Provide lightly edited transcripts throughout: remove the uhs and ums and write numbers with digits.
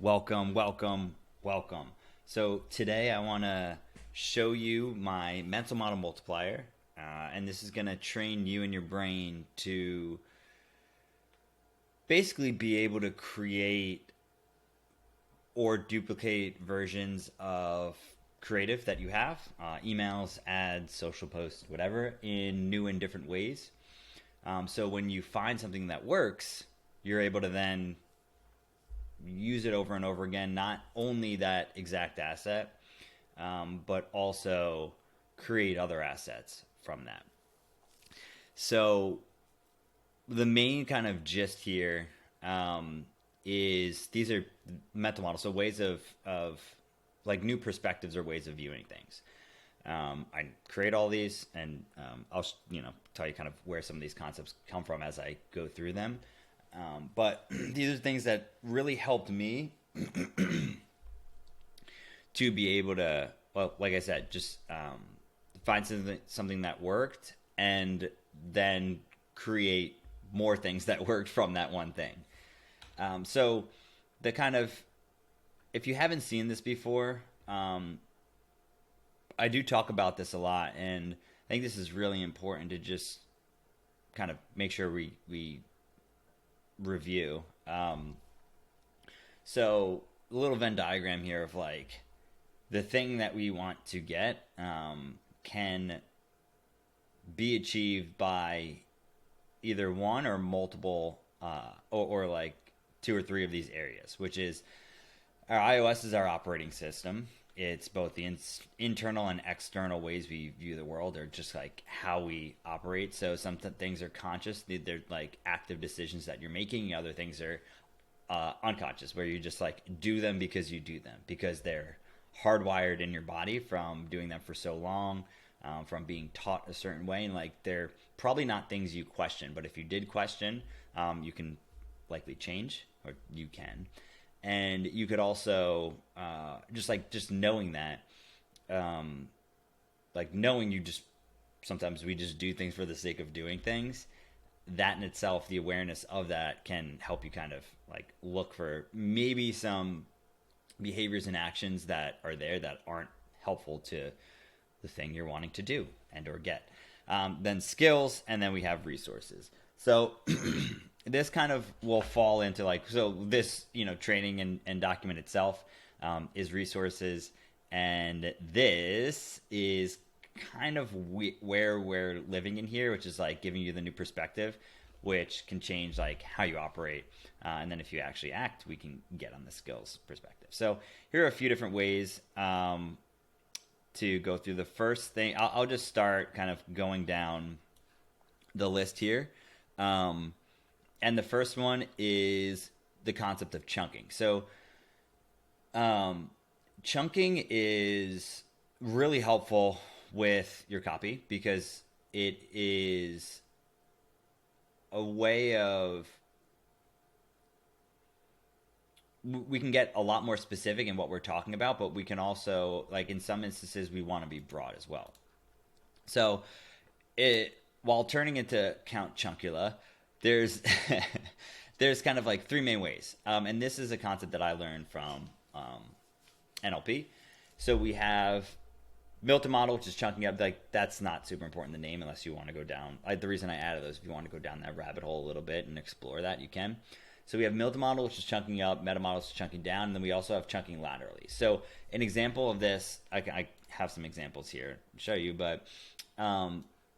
Welcome, welcome, welcome. So today I want to show you my mental model multiplier, and this is going to train you and your brain to basically be able to create or duplicate versions of creative that you have, emails, ads, social posts, whatever, in new and different ways. So when you find something that works, you're able to then use it over and over again, not only that exact asset, but also create other assets from that. So the main kind of gist here is these are mental models, so ways of like new perspectives or ways of viewing things. I create all these, and I'll tell you kind of where some of these concepts come from as I go through them. But these are things that really helped me to be able to, well, like I said, just find something that worked, and then create more things that worked from that one thing. So the kind of, if you haven't seen this before, I do talk about this a lot, and I think this is really important to just kind of make sure we review. So a little Venn diagram here of like the thing that we want to get can be achieved by either one or multiple or like two or three of these areas, which is our iOS is our operating system. It's both the internal and external ways we view the world, or just like how we operate. So some things are conscious; they're like active decisions that you're making. Other things are unconscious, where you just like do them because you do them, because they're hardwired in your body from doing them for so long, from being taught a certain way, and like they're probably not things you question. But if you did question, you can likely change, or you can. And you could also just knowing that, like knowing you just sometimes we just do things for the sake of doing things. That in itself, the awareness of that can help you kind of like look for maybe some behaviors and actions that are there that aren't helpful to the thing you're wanting to do and or get. Then skills, and then we have resources. So this kind of will fall into like, so this, training and document itself is resources, and this is kind of where we're living in here, which is like giving you the new perspective, which can change like how you operate, and then if you actually act, we can get on the skills perspective. So here are a few different ways to go through. The first thing, I'll just start kind of going down the list here. And the first one is the concept of chunking. So, chunking is really helpful with your copy because it is a way of, we can get a lot more specific in what we're talking about, but we can also, like in some instances, we want to be broad as well. So, while turning into Count Chunkula, there's there's kind of like three main ways, and this is a concept that I learned from NLP. So we have Milton model, which is chunking up. Like that's not super important, the name, unless you want to go down. The reason I added those, if you want to go down that rabbit hole a little bit and explore that, you can. So we have Milton model, which is chunking up. Meta model is chunking down, and then we also have chunking laterally. So an example of this, I have some examples here to show you, but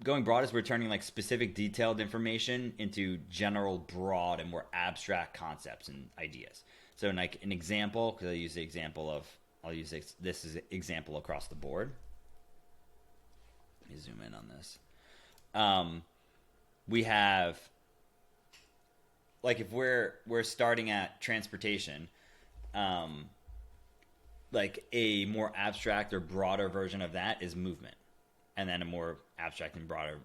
going broad is we're turning like specific detailed information into general, broad, and more abstract concepts and ideas. So like an example, because I'll use this as an example across the board. Let me zoom in on this. We have, like if we're starting at transportation, like a more abstract or broader version of that is movement. And then a more abstract and broader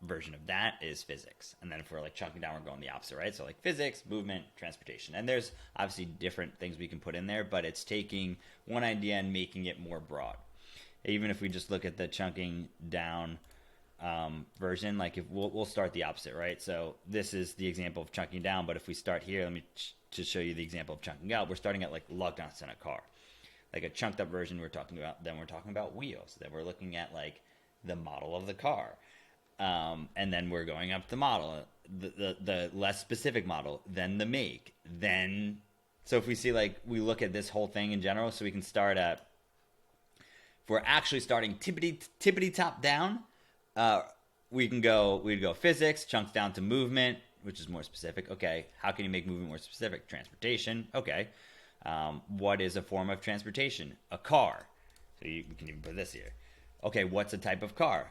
version of that is physics. And then if we're like chunking down, we're going the opposite, right? So like physics, movement, transportation. And there's obviously different things we can put in there, but it's taking one idea and making it more broad. Even if we just look at the chunking down version, like if we'll start the opposite, right? So this is the example of chunking down, but if we start here, let me to show you the example of chunking out. We're starting at like lug nuts in a car, like a chunked up version. We're talking about wheels. Then we're looking at like the model of the car, and then we're going up the model, the less specific model, then the make, then. So if we see like we look at this whole thing in general, so we can start at. If we're actually starting tippity top down, we'd go physics, chunks down to movement, which is more specific. Okay, how can you make movement more specific? Transportation. Okay, what is a form of transportation? A car. So we can even put this here. Okay, what's a type of car?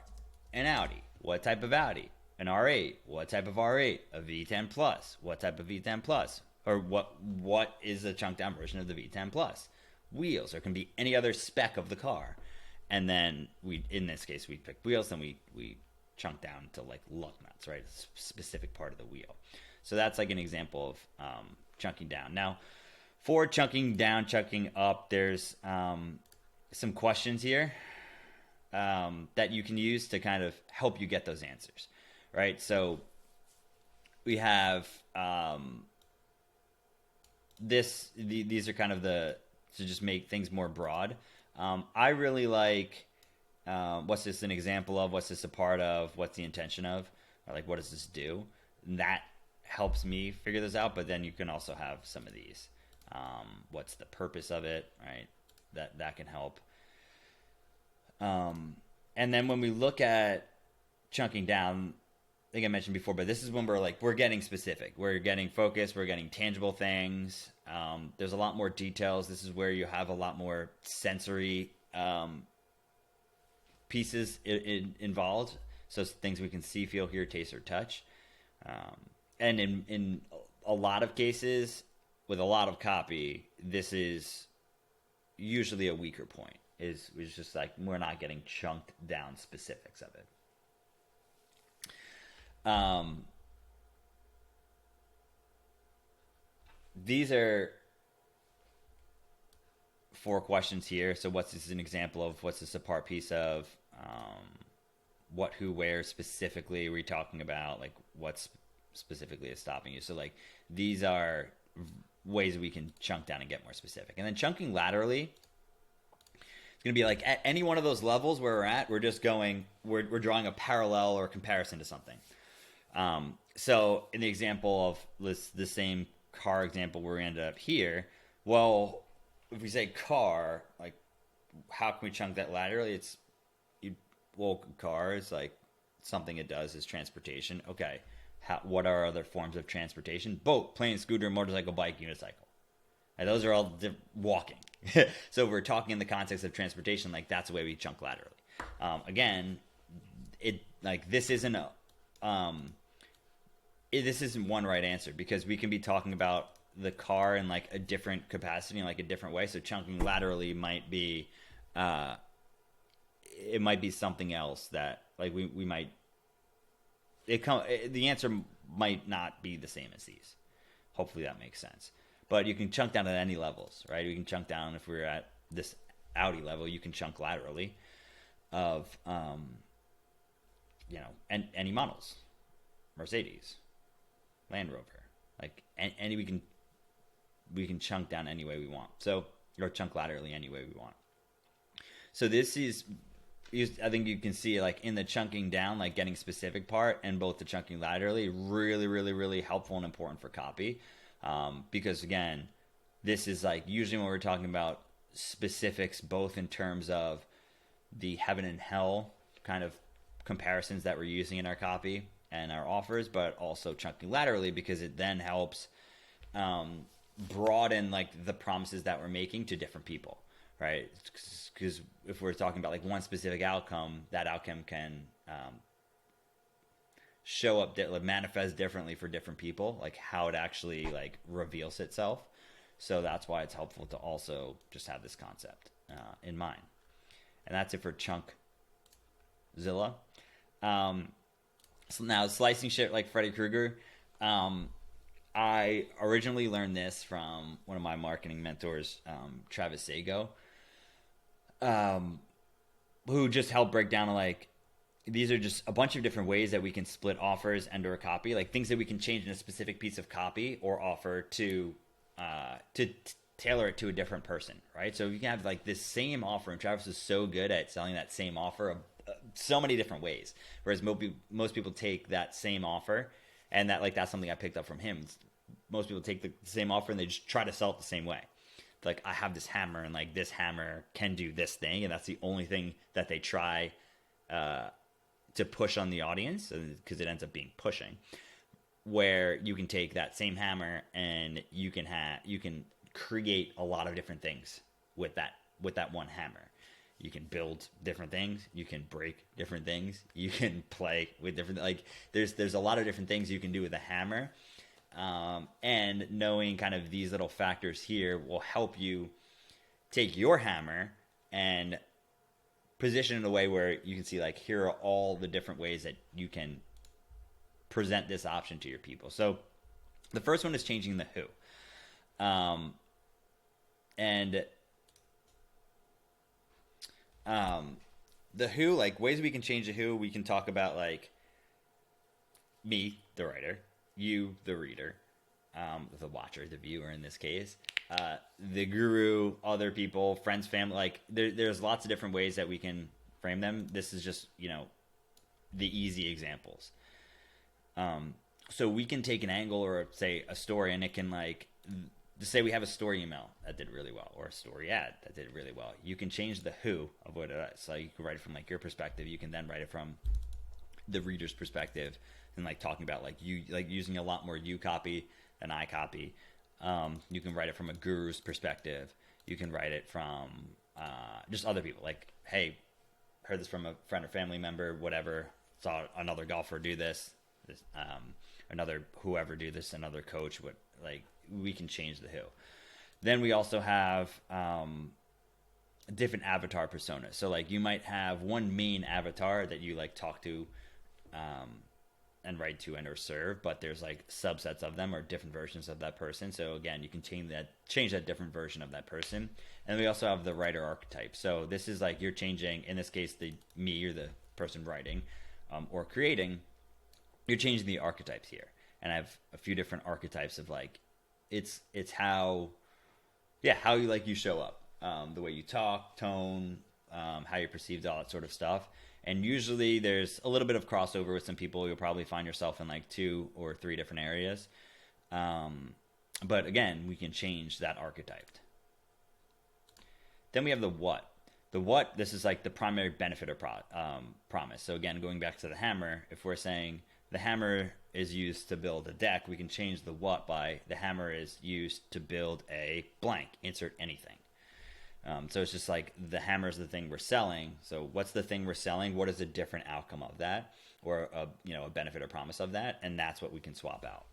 An Audi. What type of Audi? An R8. What type of R8? A V10 Plus. What type of V10 Plus? Or what is a chunked down version of the V10 Plus? Wheels, or it can be any other spec of the car. And then in this case, we pick wheels, then we chunk down to like lug nuts, right? A specific part of the wheel. So that's like an example of chunking down. Now, for chunking down, chunking up, there's some questions here that you can use to kind of help you get those answers, right? So we have these are kind of to just make things more broad. I really like what's this an example of, what's this a part of, what's the intention of, or like what does this do? And that helps me figure this out. But then you can also have some of these. What's the purpose of it, right? That can help. And then when we look at chunking down, I think I mentioned before, but this is when we're getting specific. We're getting focused. We're getting tangible things. There's a lot more details. This is where you have a lot more sensory pieces involved. So things we can see, feel, hear, taste, or touch. And in a lot of cases, with a lot of copy, this is usually a weaker point. Is just like we're not getting chunked down specifics of it. These are 4 questions here. So what's this an example of? What's this a part piece of? What, who, where specifically are we talking about? Like what's specifically is stopping you? So like these are ways we can chunk down and get more specific. And then chunking laterally, it's going to be like at any one of those levels where we're at, we're drawing a parallel or comparison to something. So in the example of the same car example where we ended up here, well, if we say car, like how can we chunk that laterally? Car is like something it does is transportation. Okay, what are other forms of transportation? Boat, plane, scooter, motorcycle, bike, unicycle. And those are all walking. So if we're talking in the context of transportation, like that's the way we chunk laterally. Again, this isn't this isn't one right answer because we can be talking about the car in like a different capacity, in like a different way. So chunking laterally might be, it might be something else that like we might. The answer might not be the same as these. Hopefully that makes sense. But you can chunk down at any levels, right? We can chunk down if we're at this Audi level. You can chunk laterally of, and any models, Mercedes, Land Rover, like any we can chunk down any way we want. So or chunk laterally any way we want. So this is. I think you can see like in the chunking down, like getting specific part and both the chunking laterally, really, really, really helpful and important for copy. Because again, this is like usually when we're talking about specifics, both in terms of the heaven and hell kind of comparisons that we're using in our copy and our offers, but also chunking laterally because it then helps broaden like the promises that we're making to different people. Right, because if we're talking about like one specific outcome, that outcome can show up, manifest differently for different people, like how it actually like reveals itself. So that's why it's helpful to also just have this concept in mind. And that's it for Chunkzilla. So now slicing shit like Freddy Krueger. I originally learned this from one of my marketing mentors, Travis Sago. Who just helped break down like these are just a bunch of different ways that we can split offers and or copy, like things that we can change in a specific piece of copy or offer to tailor it to a different person, right? So you can have like this same offer, and Travis is so good at selling that same offer so many different ways. Whereas most people take that same offer, and that's something I picked up from him. Most people take the same offer and they just try to sell it the same way. Like, I have this hammer, and like this hammer can do this thing, and that's the only thing that they try to push on the audience, because it ends up being pushing. Where you can take that same hammer and you can create a lot of different things with that one hammer. You can build different things, you can break different things, you can play with different, like there's a lot of different things you can do with a hammer. And knowing kind of these little factors here will help you take your hammer and position in a way where you can see, like, here are all the different ways that you can present this option to your people. So the first one is changing the who. And the who, like, ways we can change the who, we can talk about, like, me, the writer, you, the reader, the watcher, the viewer in this case, the guru, other people, friends, family. Like, there's lots of different ways that we can frame them. This is just, the easy examples. So we can take an angle or, say, a story, and it can, like, to say we have a story email that did really well, or a story ad that did really well. You can change the who of what it is. So you can write it from, like, your perspective. You can then write it from the reader's perspective, and, like, talking about, like, you, like, using a lot more you copy than I copy. You can write it from a guru's perspective. You can write it from just other people. Like, hey, heard this from a friend or family member, whatever, saw another golfer do this, another whoever do this, another coach, what, like, we can change the who. Then we also have different avatar personas. So, like, you might have one main avatar that you, like, talk to and write to and or serve, but there's, like, subsets of them or different versions of that person. So again, you can change that different version of that person. And we also have the writer archetype. So this is, like, you're changing, in this case, the me or the person writing or creating, you're changing the archetypes here. And I have a few different archetypes of, like, it's how you, like, you show up, the way you talk, tone, how you're perceived, all that sort of stuff. And usually there's a little bit of crossover with some people. You'll probably find yourself in, like, 2 or 3 different areas. But again, we can change that archetype. Then we have the what. The what, this is, like, the primary benefit or promise. So again, going back to the hammer, if we're saying the hammer is used to build a deck, we can change the what by the hammer is used to build a blank, insert anything. So it's just like the hammer is the thing we're selling. So what's the thing we're selling? What is a different outcome of that, or a benefit or promise of that? And that's what we can swap out.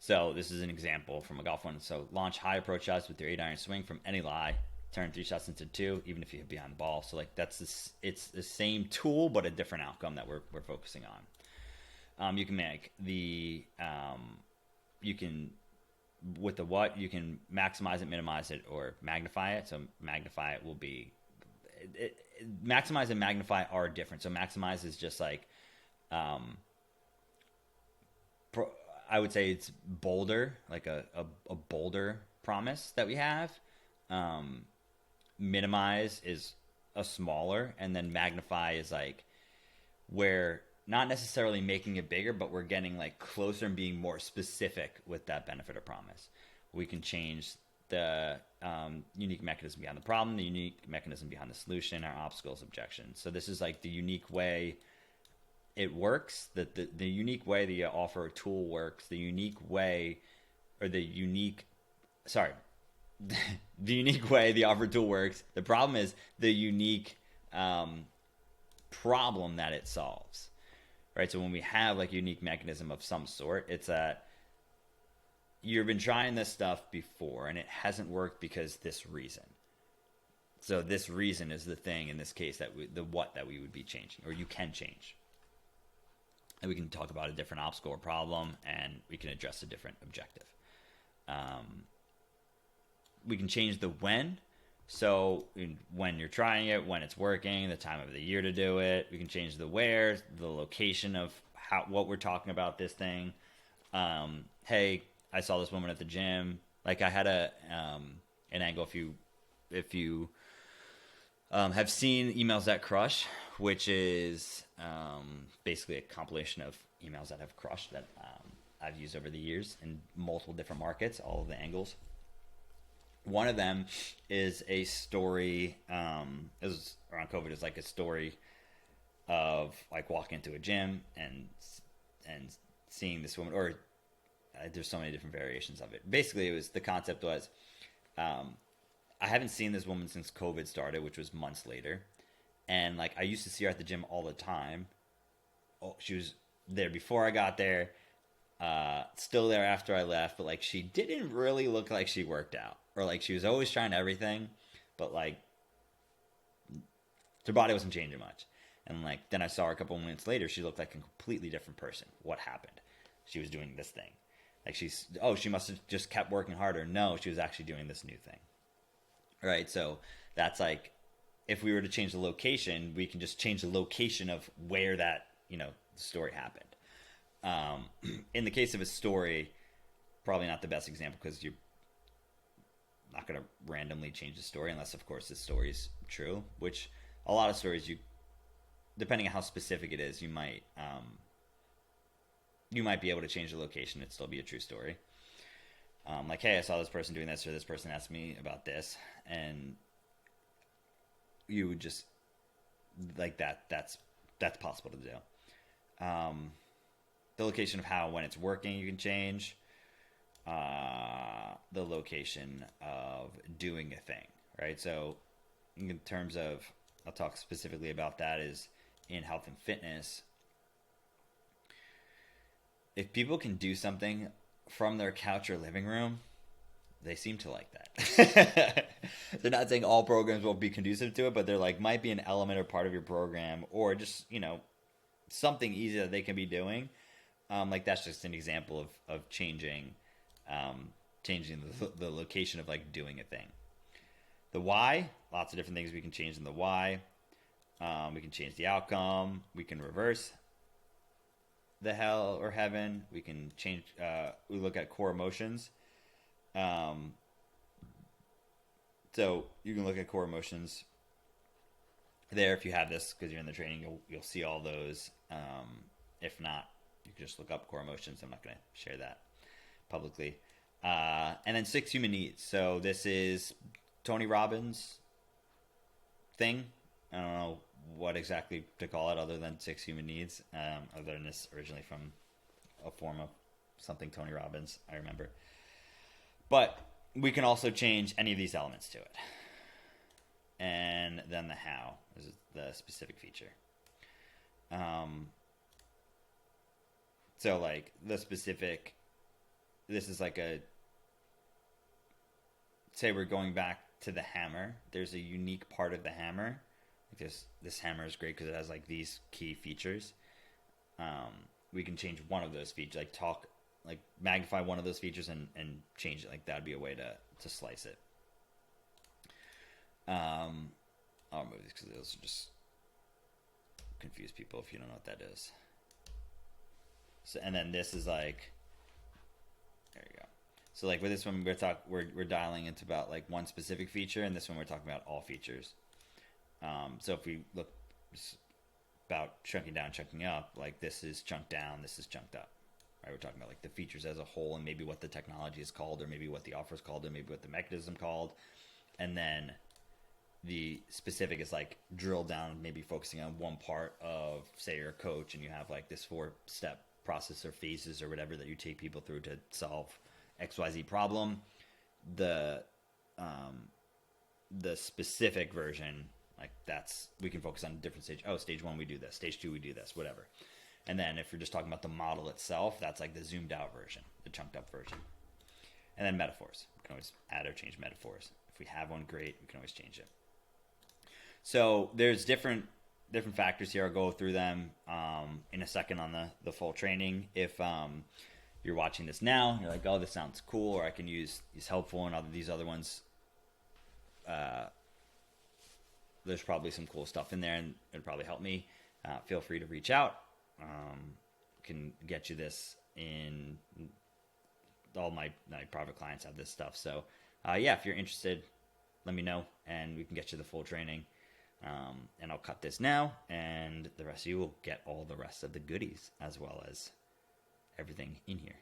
So this is an example from a golf one. So launch high approach shots with your 8-iron swing from any lie. Turn 3 shots into 2, even if you hit behind the ball. So, like, it's the same tool, but a different outcome that we're focusing on. You can make the with the what, you can maximize it, minimize it, or magnify it. So magnify it will be maximize and magnify are different. So maximize is just like I would say it's bolder, like a bolder promise that we have. Minimize is a smaller, and then magnify is, like, where not necessarily making it bigger, but we're getting, like, closer and being more specific with that benefit or promise. We can change the unique mechanism behind the problem, the unique mechanism behind the solution, our obstacles, objections. So this is, like, the unique way it works, that the unique way the offer tool works, the unique way, or the unique way the offer tool works. The problem is the unique problem that it solves, right? So when we have, like, a unique mechanism of some sort, it's that you've been trying this stuff before and it hasn't worked because this reason. So this reason is the thing in this case that the what that we would be changing, or you can change. And we can talk about a different obstacle or problem, and we can address a different objective. We can change the when. So when you're trying it, when it's working, the time of the year to do it, we can change the where, the location of what we're talking about this thing. Hey, I saw this woman at the gym. Like I had an angle if you have seen emails that crush, which is basically a compilation of emails that have crushed that I've used over the years in multiple different markets, all of the angles. One of them is a story. Is around COVID is like a story of like walking into a gym and seeing this woman, or there's so many different variations of it. Basically, it was the concept was I haven't seen this woman since COVID started, which was months later, and like I used to see her at the gym all the time. Oh, she was there before I got there, still there after I left, but like she didn't really look like she worked out, or like she was always trying everything, but like her body wasn't changing much. And like then I saw her a couple minutes later, she looked like a completely different person. What happened? She was doing this thing. Like she must have just kept working harder. No, she was actually doing this new thing. Right? So that's like if we were to change the location, we can just change the location of where that, story happened. In the case of a story, probably not the best example because you're not going to randomly change the story unless, of course, the story is true. Which a lot of stories, depending on how specific it is, you might be able to change the location. It'd still be a true story. Like, hey, I saw this person doing this, or this person asked me about this, and you would just like that. That's possible to do. The location of how when it's working, you can change. The location of doing a thing, right? So, in terms of, I'll talk specifically about that is in health and fitness. If people can do something from their couch or living room, they seem to like that. They're not saying all programs will be conducive to it, but they're like might be an element or part of your program, or just something easy that they can be doing. Like that's just an example of changing the location of like doing a thing. The why, lots of different things we can change in the why. We can change the outcome. We can reverse the hell or heaven. We can change. We look at core emotions. So you can look at core emotions there if you have this because you're in the training. You'll see all those. If not, you can just look up core emotions. I'm not going to share that publicly. And then 6 human needs. So this is Tony Robbins' thing. I don't know what exactly to call it other than 6 human needs. Other than this originally from a form of something Tony Robbins, I remember. But we can also change any of these elements to it. And then the how is the specific feature. So like the specific, this is like say we're going back to the hammer. There's a unique part of the hammer. This hammer is great because it has like these key features. We can change one of those features, like magnify one of those features and change it. Like that'd be a way to slice it. I'll remove these because those are just confuse people if you don't know what that is. So, and then this is like, there you go. So like with this one, we're dialing into about like one specific feature, and this one we're talking about all features. So if we look about chunking down, chunking up, like this is chunked down, this is chunked up. Right? We're talking about like the features as a whole, and maybe what the technology is called, or maybe what the offer is called, or maybe what the mechanism called, and then the specific is like drilled down, maybe focusing on one part of, say, you're a coach, and you have like this 4-step process or phases or whatever that you take people through to solve XYZ problem. The specific version, like we can focus on a different stage. Oh, stage 1 we do this, stage 2 we do this, whatever. And then if you're just talking about the model itself, that's like the zoomed out version, the chunked up version. And then metaphors. We can always add or change metaphors. If we have one, great. We can always change it. So there's different factors here. I'll go through them in a second on the full training. If you're watching this now, you're like, oh, this sounds cool, or I can use these helpful, and these other ones there's probably some cool stuff in there, and it'll probably help me. Feel free to reach out. Can get you this in all my private clients have this stuff. So yeah, if you're interested, let me know, and we can get you the full training. And I'll cut this now, and the rest of you will get all the rest of the goodies as well as everything in here.